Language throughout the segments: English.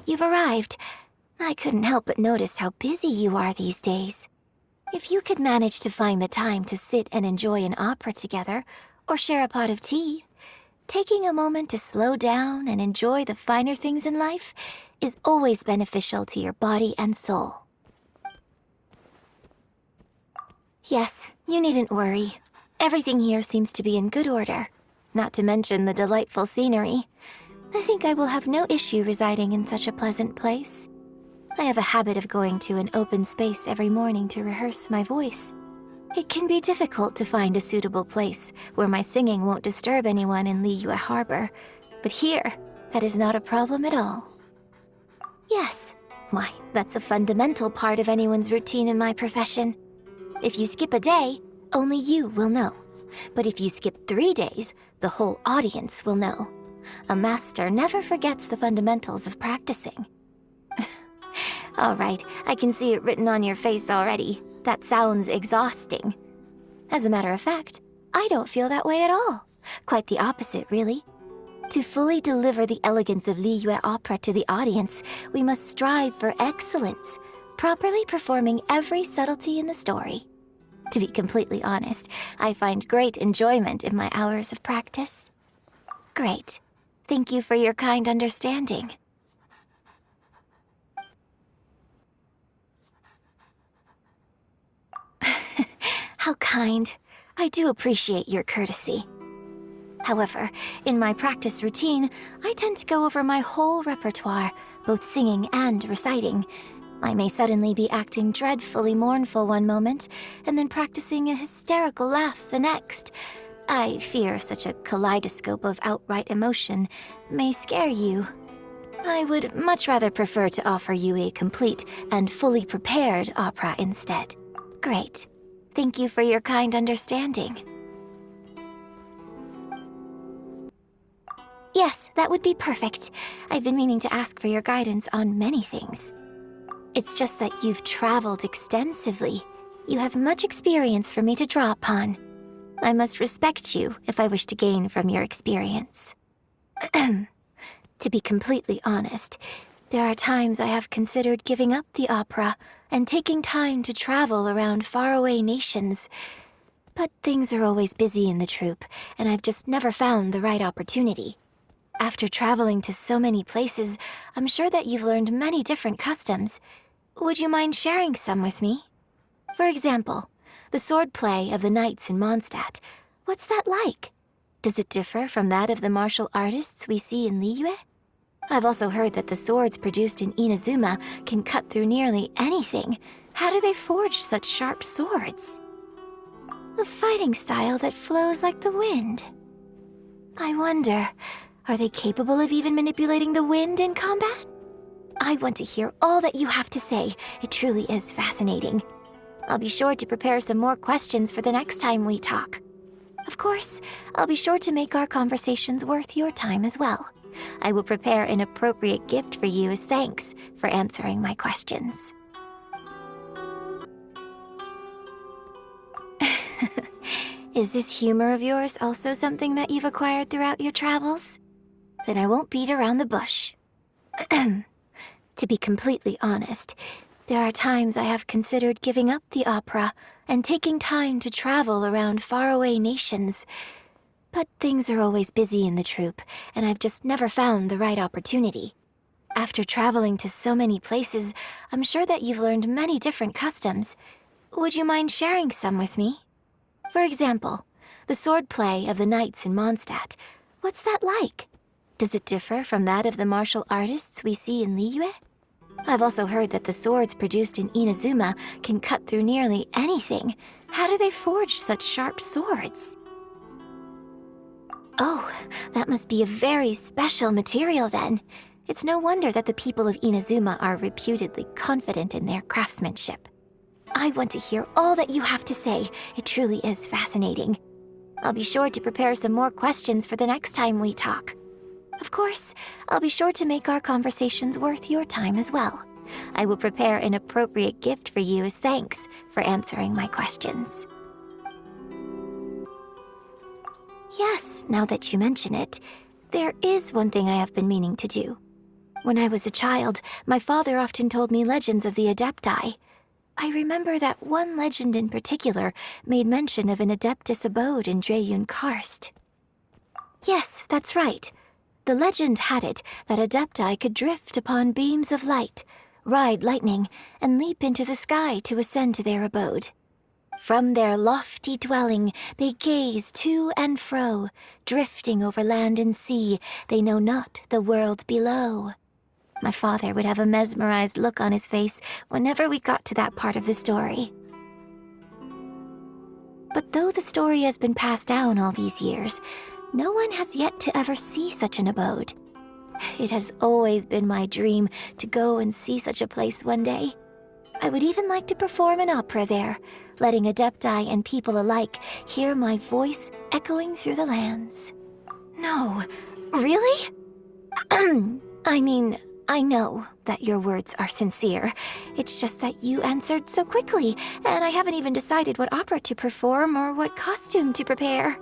you've arrived. I couldn't help but notice how busy you are these days. If you could manage to find the time to sit and enjoy an opera together, or share a pot of tea, taking a moment to slow down and enjoy the finer things in life is always beneficial to your body and soul. Yes, you needn't worry. Everything here seems to be in good order, not to mention the delightful scenery. I think I will have no issue residing in such a pleasant place. I have a habit of going to an open space every morning to rehearse my voice. It can be difficult to find a suitable place where my singing won't disturb anyone in Liyue Harbor, but here, that is not a problem at all. Yes, why, that's a fundamental part of anyone's routine in my profession. If you skip a day, only you will know. But if you skip 3 days, the whole audience will know. A master never forgets the fundamentals of practicing. All right, I can see it written on your face already. That sounds exhausting. As a matter of fact, I don't feel that way at all. Quite the opposite, really. To fully deliver the elegance of Liyue opera to the audience, we must strive for excellence, properly performing every subtlety in the story. To be completely honest, I find great enjoyment in my hours of practice. Great. Thank you for your kind understanding. How kind. I do appreciate your courtesy. However, in my practice routine, I tend to go over my whole repertoire, both singing and reciting. I may suddenly be acting dreadfully mournful one moment, and then practicing a hysterical laugh the next. I fear such a kaleidoscope of outright emotion may scare you. I would much rather prefer to offer you a complete and fully prepared opera instead. Great. Thank you for your kind understanding. Yes, that would be perfect. I've been meaning to ask for your guidance on many things. It's just that you've traveled extensively. You have much experience for me to draw upon. I must respect you if I wish to gain from your experience. To be completely honest, there are times I have considered giving up the opera and taking time to travel around faraway nations. But things are always busy in the troupe, and I've just never found the right opportunity. After traveling to so many places, I'm sure that you've learned many different customs. Would you mind sharing some with me? For example, the swordplay of the knights in Mondstadt. What's that like? Does it differ from that of the martial artists we see in Liyue? I've also heard that the swords produced in Inazuma can cut through nearly anything. How do they forge such sharp swords? A fighting style that flows like the wind. I wonder, are they capable of even manipulating the wind in combat? I want to hear all that you have to say. It truly is fascinating. I'll be sure to prepare some more questions for the next time we talk. Of course, I'll be sure to make our conversations worth your time as well. I will prepare an appropriate gift for you as thanks for answering my questions. Is this humor of yours also something that you've acquired throughout your travels? Then I won't beat around the bush. To be completely honest, there are times I have considered giving up the opera and taking time to travel around faraway nations. But things are always busy in the troupe, and I've just never found the right opportunity. After traveling to so many places, I'm sure that you've learned many different customs. Would you mind sharing some with me? For example, the swordplay of the knights in Mondstadt. What's that like? Does it differ from that of the martial artists we see in Liyue? I've also heard that the swords produced in Inazuma can cut through nearly anything. How do they forge such sharp swords? Oh, that must be a very special material then. It's no wonder that the people of Inazuma are reputedly confident in their craftsmanship. I want to hear all that you have to say. It truly is fascinating. I'll be sure to prepare some more questions for the next time we talk. Of course, I'll be sure to make our conversations worth your time as well. I will prepare an appropriate gift for you as thanks for answering my questions. Yes, now that you mention it, there is one thing I have been meaning to do. When I was a child, my father often told me legends of the Adepti. I remember that one legend in particular made mention of an Adeptus abode in Dreyun Karst. Yes, that's right. The legend had it that Adepti could drift upon beams of light, ride lightning, and leap into the sky to ascend to their abode. From their lofty dwelling, they gaze to and fro, drifting over land and sea, they know not the world below. My father would have a mesmerized look on his face whenever we got to that part of the story. But though the story has been passed down all these years, no one has yet to ever see such an abode. It has always been my dream to go and see such a place one day. I would even like to perform an opera there, letting Adepti and people alike hear my voice echoing through the lands. No, really? I mean, I know that your words are sincere. It's just that you answered so quickly, and I haven't even decided what opera to perform or what costume to prepare.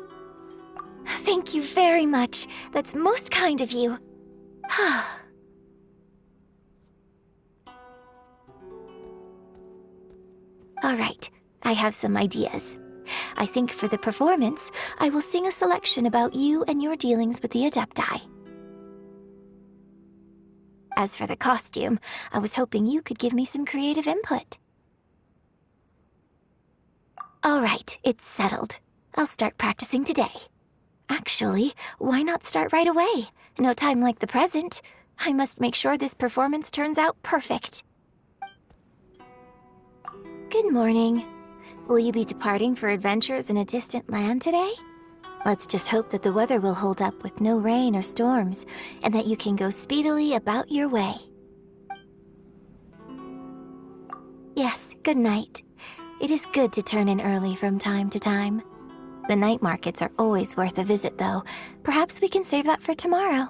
Thank you very much. That's most kind of you. All right, I have some ideas. I think for the performance, I will sing a selection about you and your dealings with the Adepti. As for the costume, I was hoping you could give me some creative input. All right, it's settled. I'll start practicing today. Actually, why not start right away? No time like the present. I must make sure this performance turns out perfect. Good morning. Will you be departing for adventures in a distant land today? Let's just hope that the weather will hold up with no rain or storms, and that you can go speedily about your way. Yes, good night. It is good to turn in early from time to time. The night markets are always worth a visit, though. Perhaps we can save that for tomorrow.